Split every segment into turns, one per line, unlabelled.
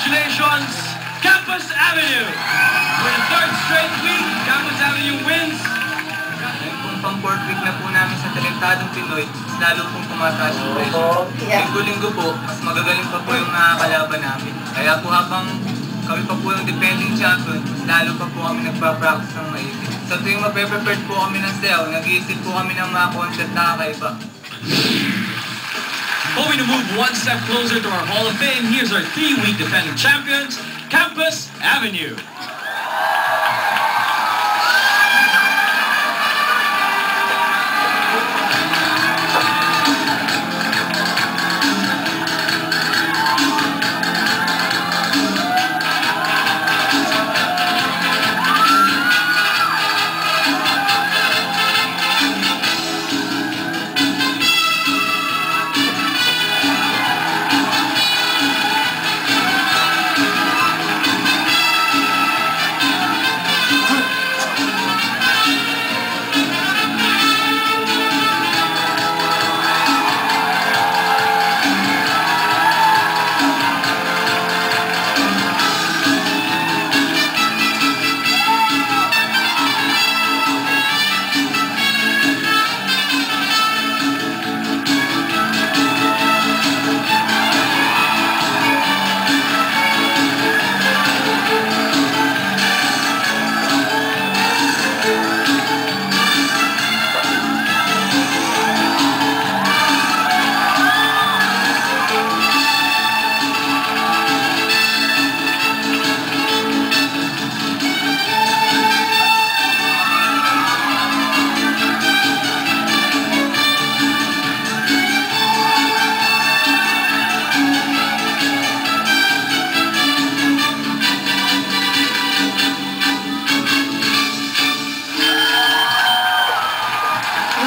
Congratulations, Campus Avenue! For the third straight week, Campus Avenue wins.
Ngayon pong pang-4th week na po namin sa Talentadong Pinoy, mas lalo pong tumataas yung pressure. Linggo-linggo po, mas magagaling pa po yung nakakalaban namin. Kaya po habang kami pa po yung defending champion, mas lalo pa po kami nagpa-practice ng maigi. Sa tuwing mape-prepared po kami ng sayaw, nag-iisip po kami ng mga concept na kakaiba.
Hoping to move one step closer to our Hall of Fame, here's our 3-week defending champions, Campus Avenue.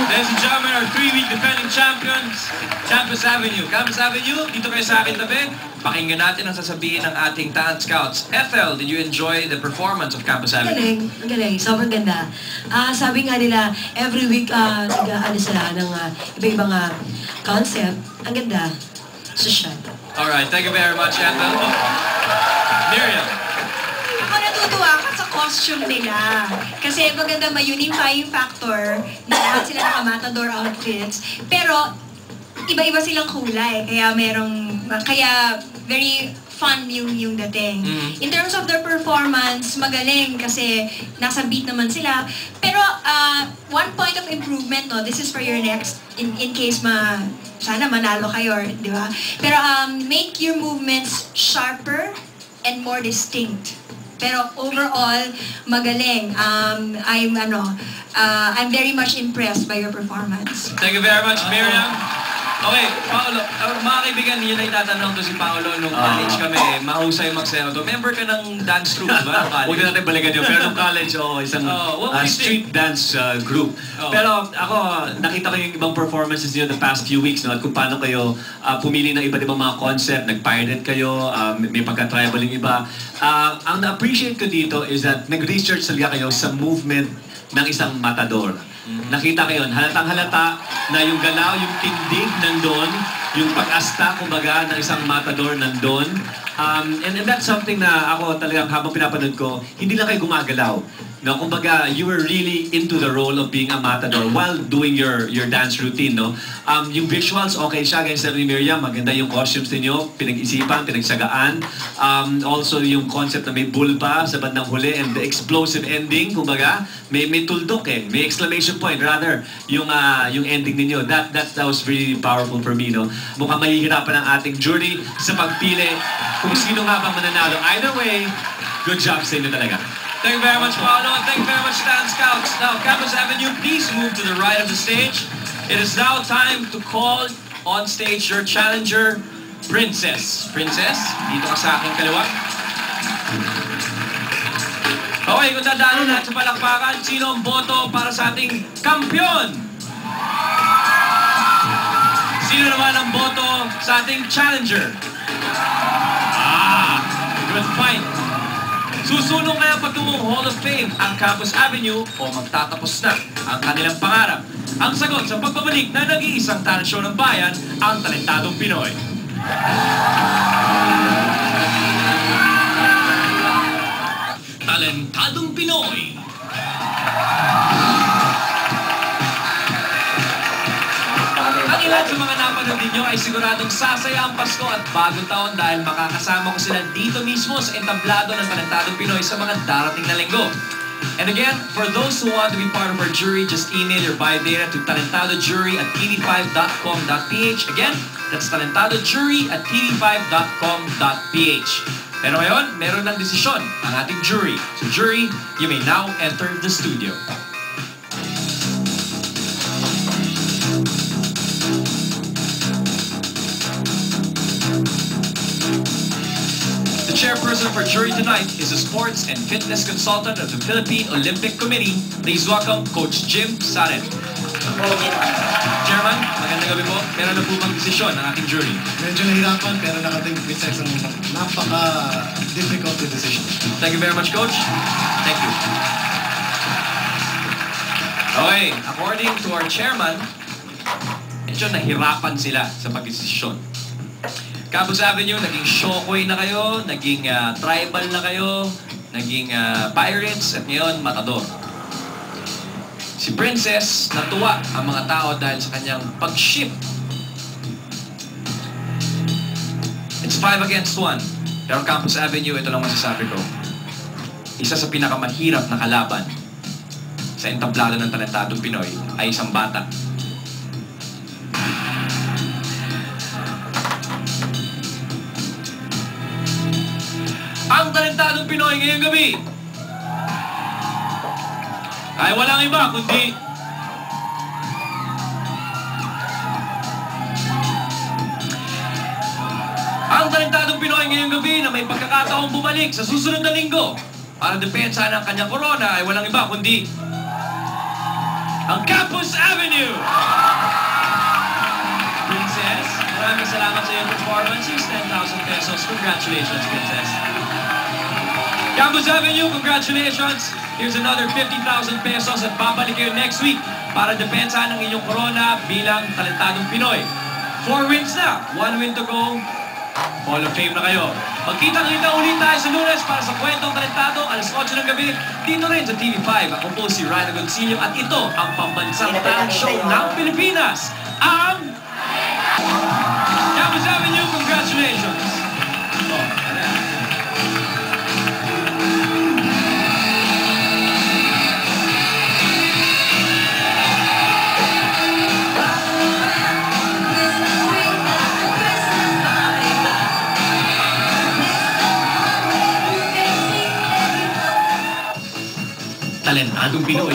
Ladies and gentlemen, our 3-week defending champions, Campus Avenue. Campus Avenue, dito kayo sa akin tabi. Pakinggan natin ang sasabihin ng ating talent scouts. Ethel, did you enjoy the performance of Campus Avenue?
Ang galing. Sobrang ganda. Sabi nga nila, every week, nag-ano sila ng iba-ibang concept. Ang ganda. Social.
Alright, thank you very much, Ethel. Miriam.
Ako natutuwa ka sa costume nila. Kasi maganda ma-unifying factor na lahat sila naka-matador outfits. Pero, iba-iba silang kulay. Kaya very fun yung dating. In terms of their performance, magaling kasi nasa beat naman sila. Pero, one point of improvement, no, this is for your next, in case sana manalo kayo, di ba? Pero, make your movements sharper and more distinct. Pero overall, magaling. I'm very much impressed by your performance.
Thank you very much, Miriam. Okay, Paolo, mga kaibigan, yun ay tatanong to si Paolo nung college kami, mahusay magsayaw to. Member ka ng dance troupe, ba?
Huwag na natin balikan yun. Pero nung college, isang street dance group. Pero ako, nakita ko yung ibang performances niyo the past few weeks, no? At kung paano kayo pumili ng iba't ibang mga concept, nag-pirate kayo, may pagka-tribal yung iba. Ang na-appreciate ko dito is that nag-research talaga kayo sa movement ng isang matador. Nakita ko yun, halatang-halata na yung galaw, yung tindig nandun, yung pag-asta, kumbaga, ng isang matador nandun. And that's something na ako talagang habang pinapanood ko, hindi lang kayo gumagalaw. No, kumbaga, you were really into the role of being a matador while doing your dance routine, no? Yung visuals, okay siya, guys, ni Miriam, maganda yung costumes niyo, pinag-isipan, pinagsagaan. Also, yung concept na may bulba sa bandang huli and the explosive ending, kumbaga, may tuldok may exclamation point, rather, yung ending niyo. That was really powerful for me, no? Mukhang mahihirapan ang ating jury sa pagpili kung sino nga bang mananalo. Either way, good job sa inyo talaga.
Thank you very much, Paolo, and thank you very much, Talent Scouts. Now, Campus Avenue, please move to the right of the stage. It is now time to call on stage your challenger, Princess. Princess, dito ka sa aking kaliwa. Okay, kung dadalo lahat sa palakpakan, sino ang boto para sa ating kampiyon? Sino naman ang boto sa ating challenger? Good fight. Susunong kaya patungong Hall of Fame ang Campus Avenue o magtatapos na ang kanilang pangarap? Ang sagot sa pagbabalik na nag-iisang talent show ng bayan, ang Talentadong Pinoy. mapapanood ninyo ay siguradong sasaya ang Pasko at bagong taon dahil makakasama ko sila dito mismo sa entablado ng Talentadong Pinoy sa mga darating na linggo. And again, for those who want to be part of our jury, just email your bio data to talentadojury@tv5.com.ph. Again, that's talentadojury@tv5.com.ph. Pero ngayon, meron ng desisyon ang ating jury. So jury, you may now enter the studio. The chairperson for jury tonight is a sports and fitness consultant of the Philippine Olympic Committee. Please welcome Coach Jim Saren. Chairman, magandang gabi po. Meron na po bang desisyon ng ating jury?
Medyo nahirapan pero nakating sa isang napaka-difficult decision.
Thank you very much, Coach. Thank you. Okay, according to our chairman, medyo nahirapan sila sa pagdesisyon. Campus Avenue, naging Shokoy na kayo, naging Tribal na kayo, naging Pirates, at ngayon Matador. Si Princess, natuwa ang mga tao dahil sa kanyang pag-ship. It's 5 against 1. Pero Campus Avenue, ito lang masasabi ko. Isa sa pinakamahirap na kalaban sa entablado ng Talentadong Pinoy ay isang bata. Ang Talentadong Pinoy ngayong gabi ay walang iba kundi ang Talentadong Pinoy ngayong gabi na may pagkakataong bumalik sa susunod na linggo para depensa ng kanyang corona ay walang iba kundi ang Campus Avenue! Princess, maraming salamat sa iyong performance. Here's 10,000 pesos. Congratulations, Princess. Campus Avenue, congratulations. Here's another 50,000 pesos at babalik kayo next week para depensahan ng inyong corona bilang Talentadong Pinoy. 4 wins na. 1 win to go. Hall of Fame na kayo. Magkita-kita ulit tayo sa Lunes para sa Kwentong Talentado, alas 8 ng gabi, dito rin sa TV5. Ako po si Ryan Agoncillo at ito ang pambansang talent show ng Pilipinas, ang Campus Avenue. Congratulations! Talentadong Pinoy.